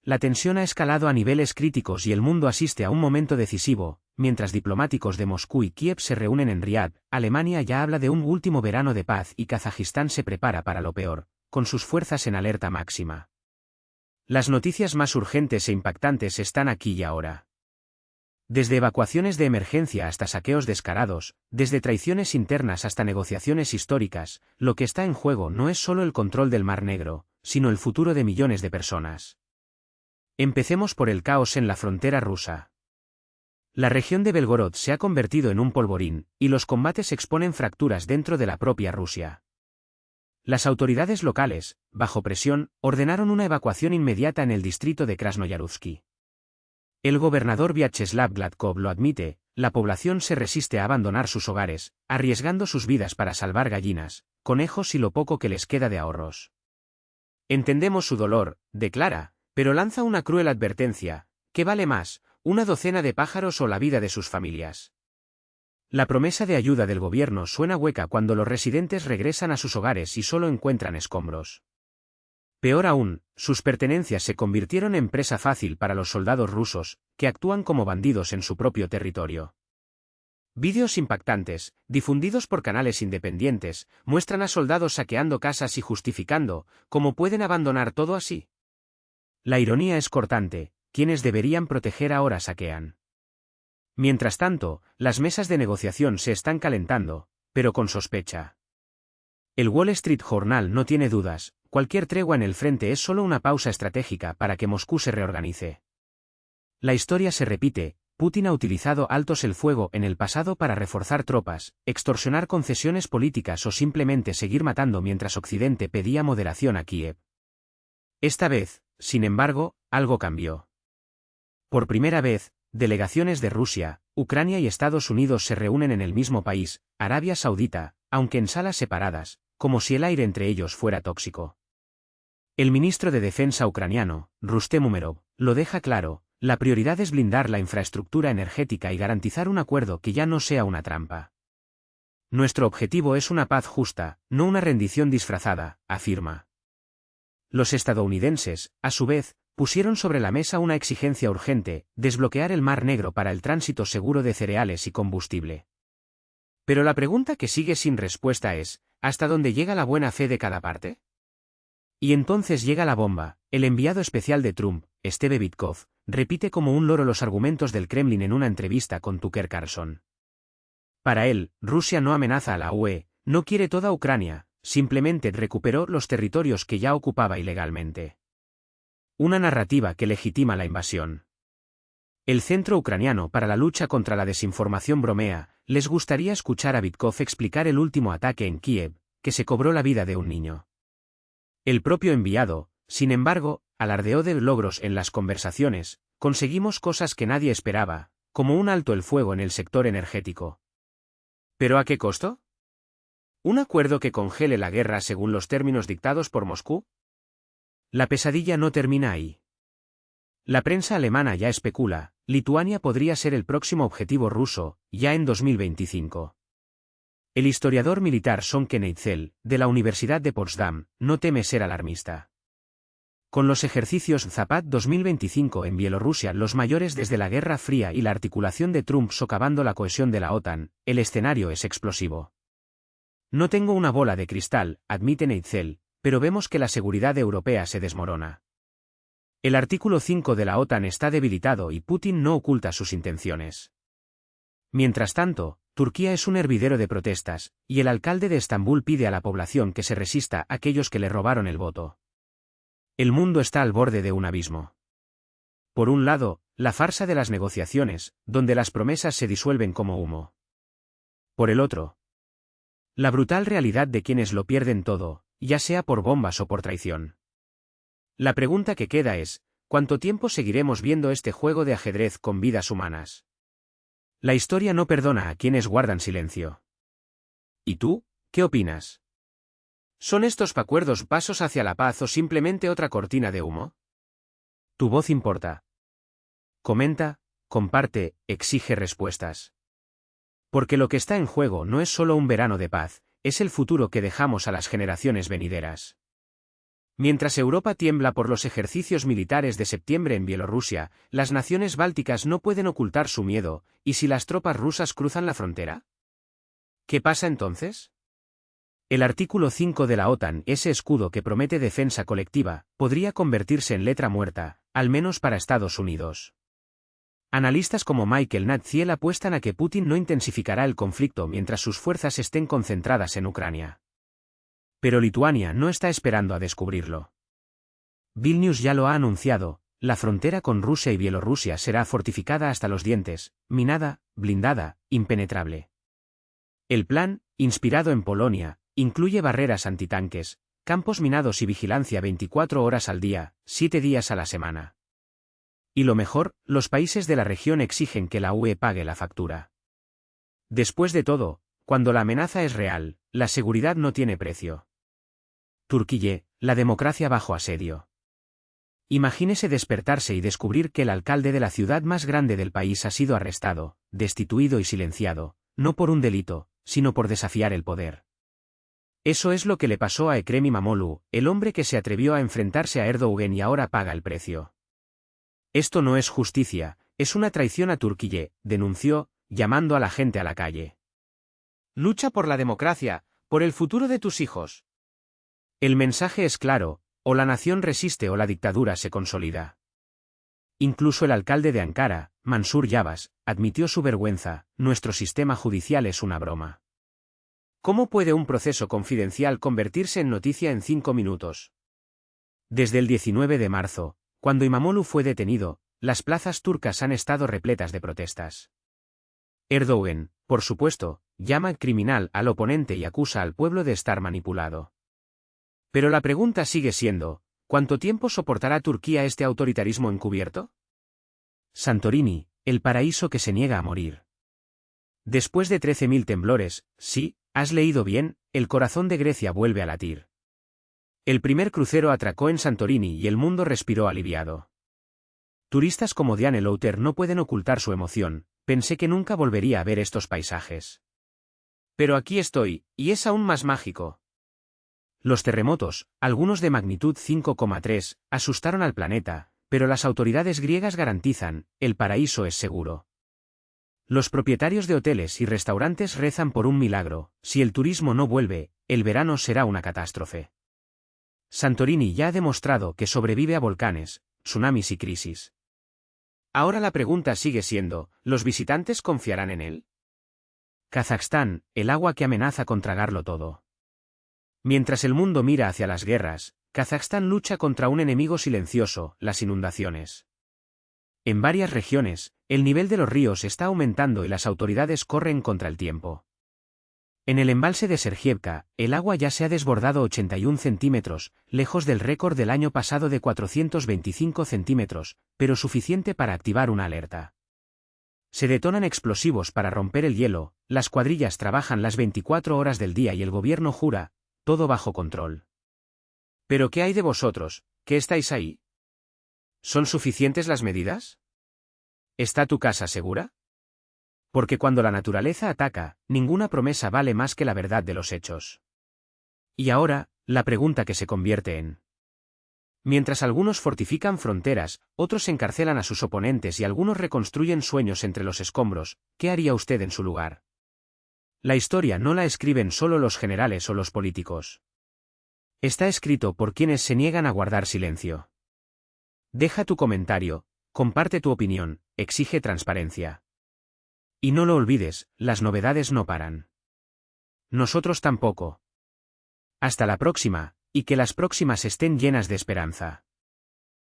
La tensión ha escalado a niveles críticos y el mundo asiste a un momento decisivo. Mientras diplomáticos de Moscú y Kiev se reúnen en Riad, Alemania ya habla de un último verano de paz y Kazajistán se prepara para lo peor, con sus fuerzas en alerta máxima. Las noticias más urgentes e impactantes están aquí y ahora. Desde evacuaciones de emergencia hasta saqueos descarados, desde traiciones internas hasta negociaciones históricas, lo que está en juego no es solo el control del Mar Negro, sino el futuro de millones de personas. Empecemos por el caos en la frontera rusa. La región de Belgorod se ha convertido en un polvorín, y los combates exponen fracturas dentro de la propia Rusia. Las autoridades locales, bajo presión, ordenaron una evacuación inmediata en el distrito de Krasnoyaruzhsky. El gobernador Vyacheslav Gladkov lo admite, la población se resiste a abandonar sus hogares, arriesgando sus vidas para salvar gallinas, conejos y lo poco que les queda de ahorros. Entendemos su dolor, declara, pero lanza una cruel advertencia: ¿qué vale más, una docena de pájaros o la vida de sus familias? La promesa de ayuda del gobierno suena hueca cuando los residentes regresan a sus hogares y solo encuentran escombros. Peor aún, sus pertenencias se convirtieron en presa fácil para los soldados rusos, que actúan como bandidos en su propio territorio. Vídeos impactantes, difundidos por canales independientes, muestran a soldados saqueando casas y justificando cómo pueden abandonar todo así. La ironía es cortante: quienes deberían proteger ahora saquean. Mientras tanto, las mesas de negociación se están calentando, pero con sospecha. El Wall Street Journal no tiene dudas: cualquier tregua en el frente es solo una pausa estratégica para que Moscú se reorganice. La historia se repite: Putin ha utilizado altos el fuego en el pasado para reforzar tropas, extorsionar concesiones políticas o simplemente seguir matando mientras Occidente pedía moderación a Kiev. Esta vez, sin embargo, algo cambió. Por primera vez, delegaciones de Rusia, Ucrania y Estados Unidos se reúnen en el mismo país, Arabia Saudita, aunque en salas separadas, como si el aire entre ellos fuera tóxico. El ministro de Defensa ucraniano, Rustem Umerov, lo deja claro: la prioridad es blindar la infraestructura energética y garantizar un acuerdo que ya no sea una trampa. Nuestro objetivo es una paz justa, no una rendición disfrazada, afirma. Los estadounidenses, a su vez, pusieron sobre la mesa una exigencia urgente: desbloquear el Mar Negro para el tránsito seguro de cereales y combustible. Pero la pregunta que sigue sin respuesta es: ¿hasta dónde llega la buena fe de cada parte? Y entonces llega la bomba. El enviado especial de Trump, Steve Witkoff, repite como un loro los argumentos del Kremlin en una entrevista con Tucker Carlson. Para él, Rusia no amenaza a la UE, no quiere toda Ucrania, simplemente recuperó los territorios que ya ocupaba ilegalmente. Una narrativa que legitima la invasión. El Centro Ucraniano para la Lucha contra la Desinformación bromea: les gustaría escuchar a Witkoff explicar el último ataque en Kiev, que se cobró la vida de un niño. El propio enviado, sin embargo, alardeó de logros en las conversaciones: conseguimos cosas que nadie esperaba, como un alto el fuego en el sector energético. ¿Pero a qué costo? ¿Un acuerdo que congele la guerra según los términos dictados por Moscú? La pesadilla no termina ahí. La prensa alemana ya especula: Lituania podría ser el próximo objetivo ruso, ya en 2025. El historiador militar Sonke Neitzel, de la Universidad de Potsdam, no teme ser alarmista. Con los ejercicios Zapad 2025 en Bielorrusia, los mayores desde la Guerra Fría, y la articulación de Trump socavando la cohesión de la OTAN, el escenario es explosivo. No tengo una bola de cristal, admite Neitzel, pero vemos que la seguridad europea se desmorona. El artículo 5 de la OTAN está debilitado y Putin no oculta sus intenciones. Mientras tanto, Turquía es un hervidero de protestas, y el alcalde de Estambul pide a la población que se resista a aquellos que le robaron el voto. El mundo está al borde de un abismo. Por un lado, la farsa de las negociaciones, donde las promesas se disuelven como humo. Por el otro, la brutal realidad de quienes lo pierden todo, ya sea por bombas o por traición. La pregunta que queda es: ¿cuánto tiempo seguiremos viendo este juego de ajedrez con vidas humanas? La historia no perdona a quienes guardan silencio. ¿Y tú, qué opinas? ¿Son estos acuerdos pasos hacia la paz o simplemente otra cortina de humo? Tu voz importa. Comenta, comparte, exige respuestas. Porque lo que está en juego no es solo un verano de paz, es el futuro que dejamos a las generaciones venideras. Mientras Europa tiembla por los ejercicios militares de septiembre en Bielorrusia, las naciones bálticas no pueden ocultar su miedo, ¿y si las tropas rusas cruzan la frontera? ¿Qué pasa entonces? El artículo 5 de la OTAN, ese escudo que promete defensa colectiva, podría convertirse en letra muerta, al menos para Estados Unidos. Analistas como Michael Nadziel apuestan a que Putin no intensificará el conflicto mientras sus fuerzas estén concentradas en Ucrania. Pero Lituania no está esperando a descubrirlo. Vilnius ya lo ha anunciado, la frontera con Rusia y Bielorrusia será fortificada hasta los dientes, minada, blindada, impenetrable. El plan, inspirado en Polonia, incluye barreras antitanques, campos minados y vigilancia 24 horas al día, 7 días a la semana. Y lo mejor, los países de la región exigen que la UE pague la factura. Después de todo, cuando la amenaza es real, la seguridad no tiene precio. Turquía, la democracia bajo asedio. Imagínese despertarse y descubrir que el alcalde de la ciudad más grande del país ha sido arrestado, destituido y silenciado, no por un delito, sino por desafiar el poder. Eso es lo que le pasó a Ekrem İmamoğlu, el hombre que se atrevió a enfrentarse a Erdoğan y ahora paga el precio. Esto no es justicia, es una traición a Turquía, denunció, llamando a la gente a la calle. Lucha por la democracia, por el futuro de tus hijos. El mensaje es claro, o la nación resiste o la dictadura se consolida. Incluso el alcalde de Ankara, Mansur Yavaş, admitió su vergüenza, nuestro sistema judicial es una broma. ¿Cómo puede un proceso confidencial convertirse en noticia en 5 minutos? Desde el 19 de marzo, cuando İmamoğlu fue detenido, las plazas turcas han estado repletas de protestas. Erdoğan, por supuesto, llama criminal al oponente y acusa al pueblo de estar manipulado. Pero la pregunta sigue siendo, ¿cuánto tiempo soportará Turquía este autoritarismo encubierto? Santorini, el paraíso que se niega a morir. Después de 13.000 temblores, sí, has leído bien, el corazón de Grecia vuelve a latir. El primer crucero atracó en Santorini y el mundo respiró aliviado. Turistas como Diane Louter no pueden ocultar su emoción, pensé que nunca volvería a ver estos paisajes. Pero aquí estoy, y es aún más mágico. Los terremotos, algunos de magnitud 5,3, asustaron al planeta, pero las autoridades griegas garantizan, el paraíso es seguro. Los propietarios de hoteles y restaurantes rezan por un milagro, si el turismo no vuelve, el verano será una catástrofe. Santorini ya ha demostrado que sobrevive a volcanes, tsunamis y crisis. Ahora la pregunta sigue siendo, ¿los visitantes confiarán en él? Kazajstán, el agua que amenaza con tragarlo todo. Mientras el mundo mira hacia las guerras, Kazajstán lucha contra un enemigo silencioso, las inundaciones. En varias regiones, el nivel de los ríos está aumentando y las autoridades corren contra el tiempo. En el embalse de Sergievka, el agua ya se ha desbordado 81 centímetros, lejos del récord del año pasado de 425 centímetros, pero suficiente para activar una alerta. Se detonan explosivos para romper el hielo, las cuadrillas trabajan las 24 horas del día y el gobierno jura, todo bajo control. ¿Pero qué hay de vosotros, que estáis ahí? ¿Son suficientes las medidas? ¿Está tu casa segura? Porque cuando la naturaleza ataca, ninguna promesa vale más que la verdad de los hechos. Y ahora, la pregunta que se convierte en: mientras algunos fortifican fronteras, otros encarcelan a sus oponentes y algunos reconstruyen sueños entre los escombros, ¿qué haría usted en su lugar? La historia no la escriben solo los generales o los políticos. Está escrito por quienes se niegan a guardar silencio. Deja tu comentario, comparte tu opinión, exige transparencia. Y no lo olvides, las novedades no paran. Nosotros tampoco. Hasta la próxima, y que las próximas estén llenas de esperanza.